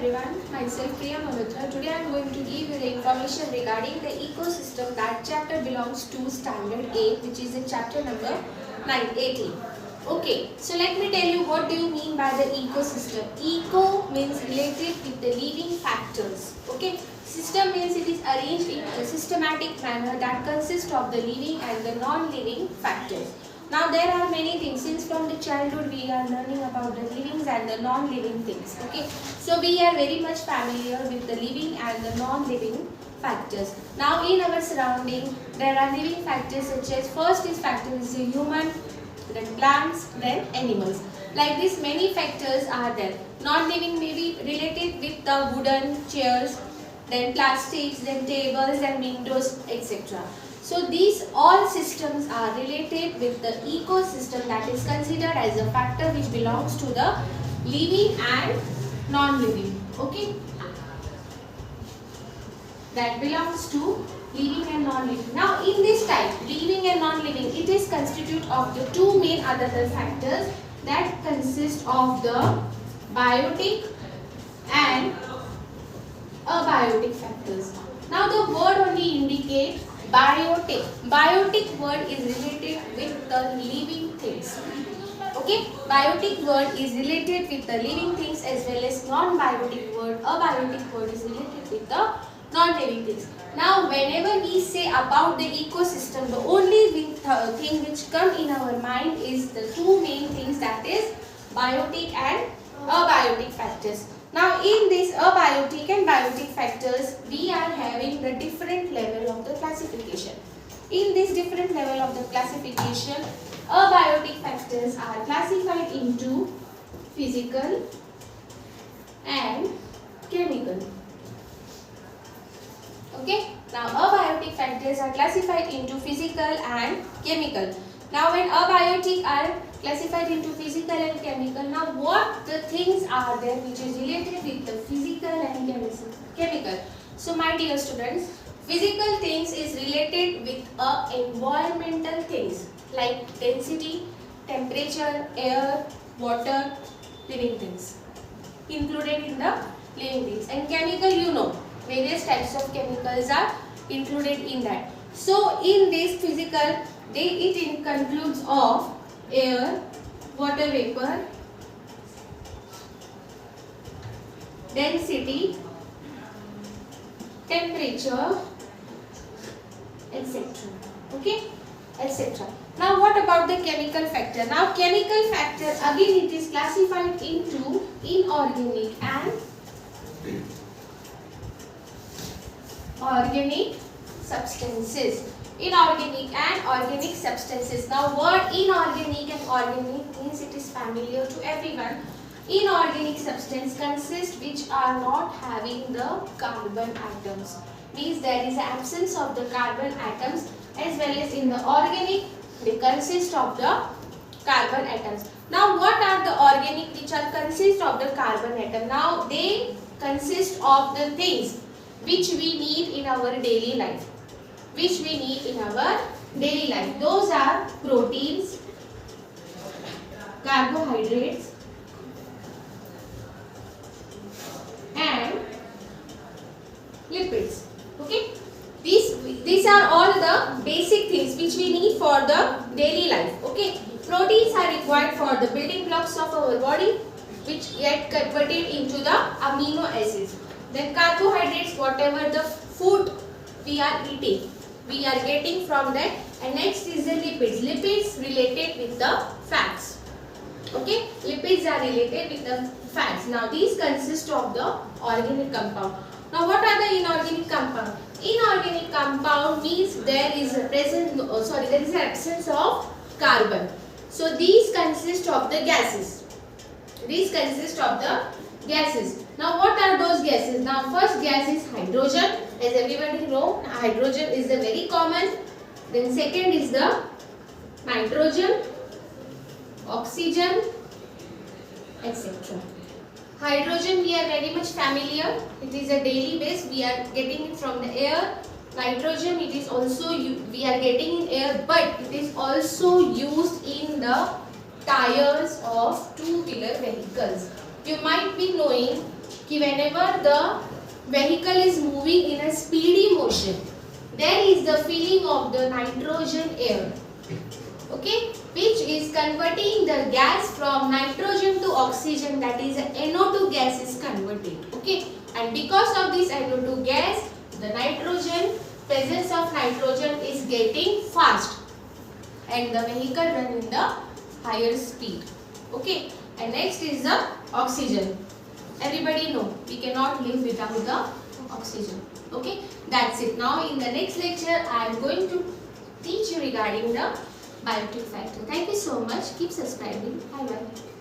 everyone, myself Priya Malhotra. Today I am going to give you the information regarding the ecosystem. That chapter belongs to standard 8, which is in chapter number 18. Okay, so let me tell you what do you mean by the ecosystem. Eco means related with the living factors. Okay, system means it is arranged in a systematic manner that consists of the living and the non-living factors. Now there are many things. Since from the childhood we are learning about the living and the non-living things. Okay, so we are very much familiar with the living and the non-living factors. Now in our surrounding there are living factors such as first is factor is the human, then plants, then animals. Like this many factors are there. Non-living may be related with the wooden chairs, then plastics, then tables, then windows, etc. So these all systems are related with the ecosystem that is considered as a factor which belongs to the living and non-living. Okay, that belongs to living and non-living. Now in this type, living and non-living, it is constituted of the two main other factors that consist of the biotic and abiotic factors. Now the word only indicates biotic. Biotic word is related with the living things. Okay, biotic word is related with the living things as well as non-biotic word. Abiotic word is related with the non-living things. Now whenever we say about the ecosystem, the only thing which come in our mind is the two main things, that is biotic and abiotic factors. Now in this abiotic and biotic factors, we are having the different level of the classification. In this different level of the classification, abiotic factors are classified into physical and chemical. Okay, now abiotic factors are classified into physical and chemical. Now when abiotic are classified into physical and chemical, now what the things are there which is related with the physical and chemical? So my dear students, physical things is related with environmental things like density, temperature, air, water, living things included in the living things. And chemical, you know, various types of chemicals are included in that. So in this physical, it concludes of air, water vapor, density, temperature, etc. Okay, etc. Now what about the chemical factor? Now chemical factor again it is classified into inorganic and organic substances. Inorganic and organic substances. Now word inorganic and organic means it is familiar to everyone. Inorganic substance consists which are not having the carbon atoms. Means there is absence of the carbon atoms, as well as in the organic they consist of the carbon atoms. Now what are the organic which are consist of the carbon atom? Now they consist of the things which we need in our daily life. Those are proteins, carbohydrates and lipids. Okay, these are all the basic things which we need for the daily life. Okay, proteins are required for the building blocks of our body, which get converted into the amino acids. Then carbohydrates, whatever the food we are eating, we are getting from that. And next is the lipids. Lipids related with the fats. Okay, lipids are related with the fats. Now these consist of the organic compound. Now what are the inorganic compound? Inorganic compound means there is a there is an absence of carbon. So these consist of the gases. Now what are those gases? Now first gas is hydrogen. As everybody know, hydrogen is a very common. Then second is the nitrogen, oxygen, etc. Hydrogen we are very much familiar. It is a daily base. We are getting it from the air. Nitrogen it is also we are getting in air, but it is also used in the tires of two-wheeler vehicles. You might be knowing कि whenever the vehicle is moving in a speedy motion, there is the filling of the nitrogen air, okay, which is converting the gas from nitrogen to oxygen, that is NO2 gas is converted, okay, and because of this NO2 gas, the nitrogen, presence of nitrogen is getting fast and the vehicle run in the higher speed, okay. And next is the oxygen. Everybody know we cannot live without the oxygen, okay. That's it. Now in the next lecture I am going to teach you regarding the biotic factor. Thank you so much. Keep subscribing. Bye bye.